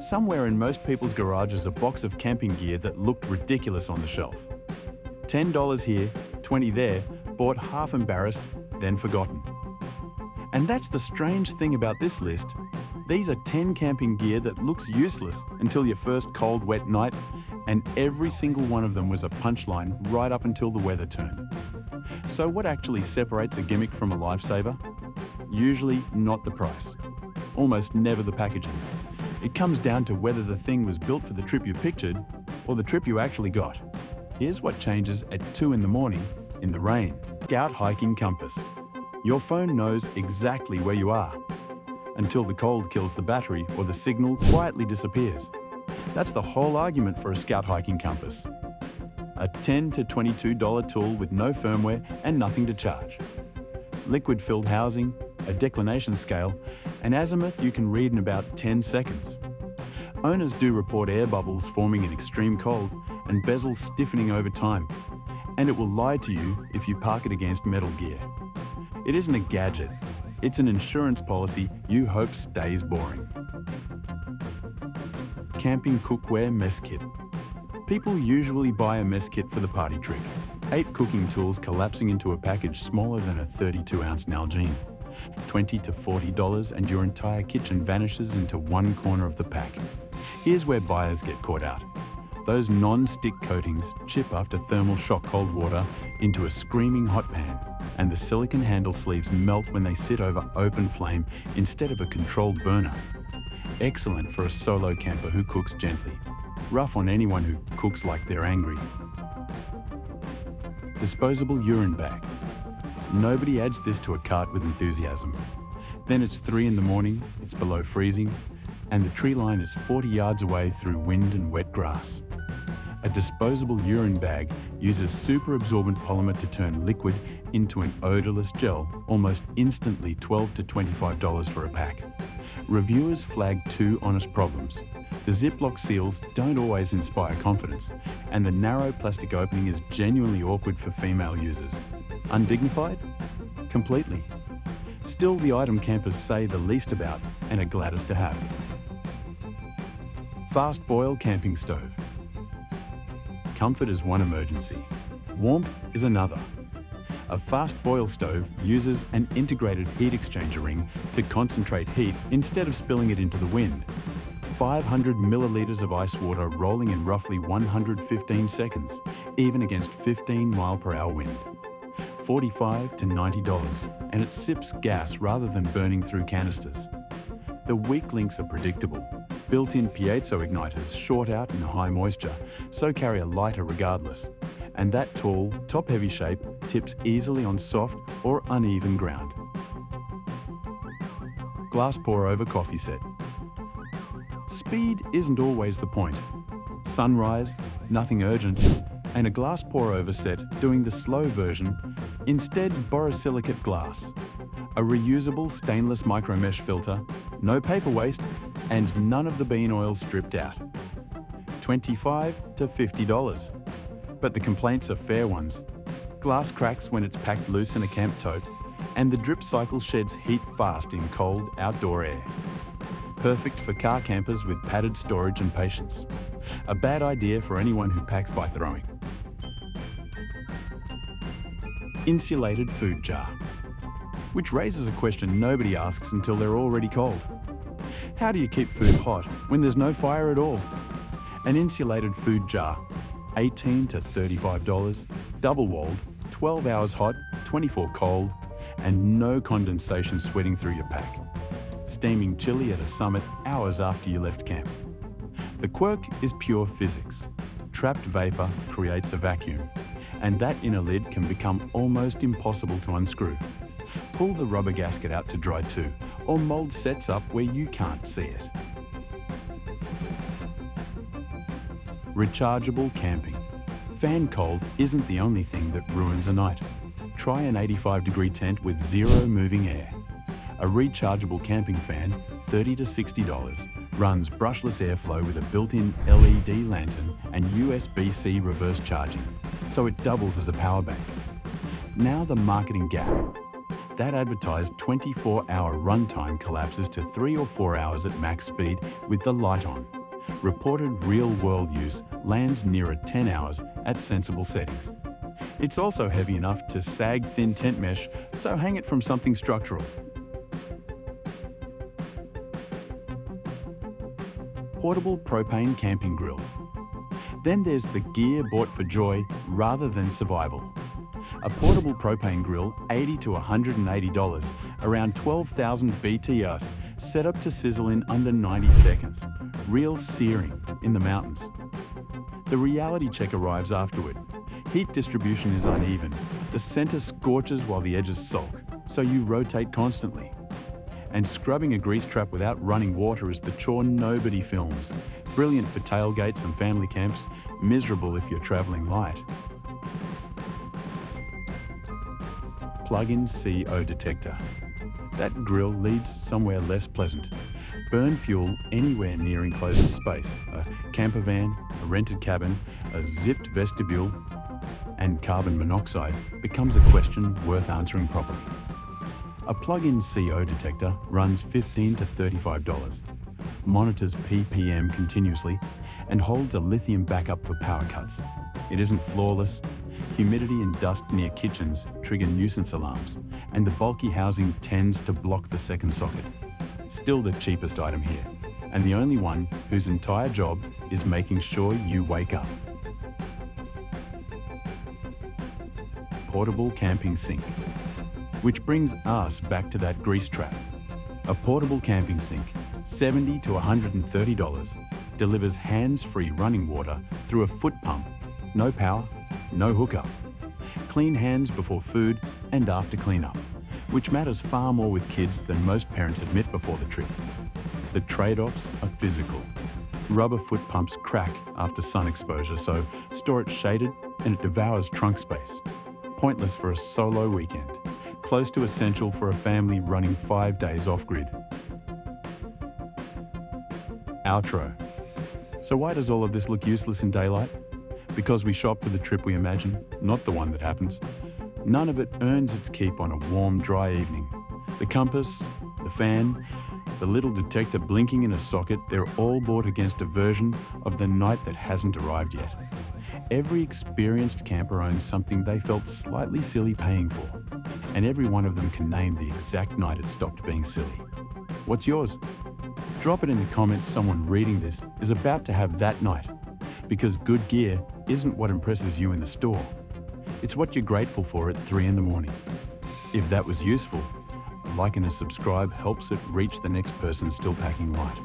Somewhere in most people's garage is a box of camping gear that looked ridiculous on the shelf. $10 here, $20 there, bought half embarrassed, then forgotten. And that's the strange thing about this list. These are 10 camping gear that looks useless until your first cold, wet night, and every single one of them was a punchline right up until the weather turned. So what actually separates a gimmick from a lifesaver? Usually not the price. Almost never the packaging. It comes down to whether the thing was built for the trip you pictured or the trip you actually got. Here's what changes at 2 in the morning in the rain. Scout hiking compass. Your phone knows exactly where you are until the cold kills the battery or the signal quietly disappears. That's the whole argument for a Scout hiking compass. A $10 to $22 tool with no firmware and nothing to charge. Liquid-filled housing, a declination scale, an azimuth you can read in about 10 seconds. Owners do report air bubbles forming in extreme cold and bezels stiffening over time, and it will lie to you if you park it against metal gear. It isn't a gadget, it's an insurance policy you hope stays boring. Camping cookware mess kit. People usually buy a mess kit for the party trick. 8 cooking tools collapsing into a package smaller than a 32-ounce Nalgene. $20 to $40 and your entire kitchen vanishes into one corner of the pack. Here's where buyers get caught out. Those non-stick coatings chip after thermal shock cold water into a screaming hot pan, and the silicone handle sleeves melt when they sit over open flame instead of a controlled burner. Excellent for a solo camper who cooks gently. Rough on anyone who cooks like they're angry. Disposable urine bag. Nobody adds this to a cart with enthusiasm. Then it's 3 in the morning, it's below freezing, and the tree line is 40 yards away through wind and wet grass. A disposable urine bag uses super absorbent polymer to turn liquid into an odorless gel, almost instantly $12 to $25 for a pack. Reviewers flag 2 honest problems. The Ziploc seals don't always inspire confidence, and the narrow plastic opening is genuinely awkward for female users. Undignified? Completely. Still the item campers say the least about and are gladdest to have. Fast boil camping stove. Comfort is one emergency. Warmth is another. A fast boil stove uses an integrated heat exchanger ring to concentrate heat instead of spilling it into the wind. 500 milliliters of ice water rolling in roughly 115 seconds, even against 15-mile-per-hour wind. $45 to $90, and it sips gas rather than burning through canisters. The weak links are predictable. Built-in piezo igniters short out in high moisture, so carry a lighter regardless. And that tall, top-heavy shape tips easily on soft or uneven ground. Glass pour-over coffee set. Speed isn't always the point. Sunrise, nothing urgent, and a glass pour-over set doing the slow version, instead borosilicate glass. A reusable stainless micromesh filter, no paper waste, and none of the bean oil stripped out. $25 to $50. But the complaints are fair ones. Glass cracks when it's packed loose in a camp tote, and the drip cycle sheds heat fast in cold, outdoor air. Perfect for car campers with padded storage and patience. A bad idea for anyone who packs by throwing. Insulated food jar. Which raises a question nobody asks until they're already cold. How do you keep food hot when there's no fire at all? An insulated food jar, $18 to $35, double-walled, 12 hours hot, 24 cold, and no condensation sweating through your pack. Steaming chili at a summit hours after you left camp. The quirk is pure physics. Trapped vapor creates a vacuum, and that inner lid can become almost impossible to unscrew. Pull the rubber gasket out to dry too, or mold sets up where you can't see it. Rechargeable camping. Fan cold isn't the only thing that ruins a night. Try an 85-degree tent with zero moving air. A rechargeable camping fan, $30 to $60, runs brushless airflow with a built-in LED lantern and USB-C reverse charging, so it doubles as a power bank. Now the marketing gap. that advertised 24-hour runtime collapses to 3 or 4 hours at max speed with the light on. Reported real-world use lands nearer 10 hours at sensible settings. It's also heavy enough to sag thin tent mesh, so hang it from something structural. Portable propane camping grill. Then there's the gear bought for joy rather than survival. A portable propane grill, $80 to $180, around 12,000 BTUs, set up to sizzle in under 90 seconds. Real searing in the mountains. The reality check arrives afterward. Heat distribution is uneven. The center scorches while the edges sulk, so you rotate constantly. And scrubbing a grease trap without running water is the chore nobody films. Brilliant for tailgates and family camps, miserable if you're traveling light. Plug-in CO detector. That grill leads somewhere less pleasant. Burn fuel anywhere near enclosed space. A camper van, a rented cabin, a zipped vestibule, and carbon monoxide becomes a question worth answering properly. A plug-in CO detector runs $15 to $35, monitors ppm continuously, and holds a lithium backup for power cuts. It isn't flawless. Humidity and dust near kitchens trigger nuisance alarms, and the bulky housing tends to block the second socket. Still the cheapest item here, and the only one whose entire job is making sure you wake up. Portable camping sink. Which brings us back to that grease trap. A portable camping sink, $70 to $130, delivers hands-free running water through a foot pump. No power, no hookup. Clean hands before food and after cleanup, which matters far more with kids than most parents admit before the trip. The trade-offs are physical. Rubber foot pumps crack after sun exposure, so store it shaded and it devours trunk space. Pointless for a solo weekend. Close to essential for a family running 5 days off-grid. Outro. So why does all of this look useless in daylight? Because we shop for the trip we imagine, not the one that happens. None of it earns its keep on a warm, dry evening. The compass, the fan, the little detector blinking in a socket, they're all bought against a version of the night that hasn't arrived yet. Every experienced camper owns something they felt slightly silly paying for, and every one of them can name the exact night it stopped being silly. What's yours? Drop it in the comments someone reading this is about to have that night, because good gear isn't what impresses you in the store. It's what you're grateful for at 3 in the morning. If that was useful, a like and a subscribe helps it reach the next person still packing light.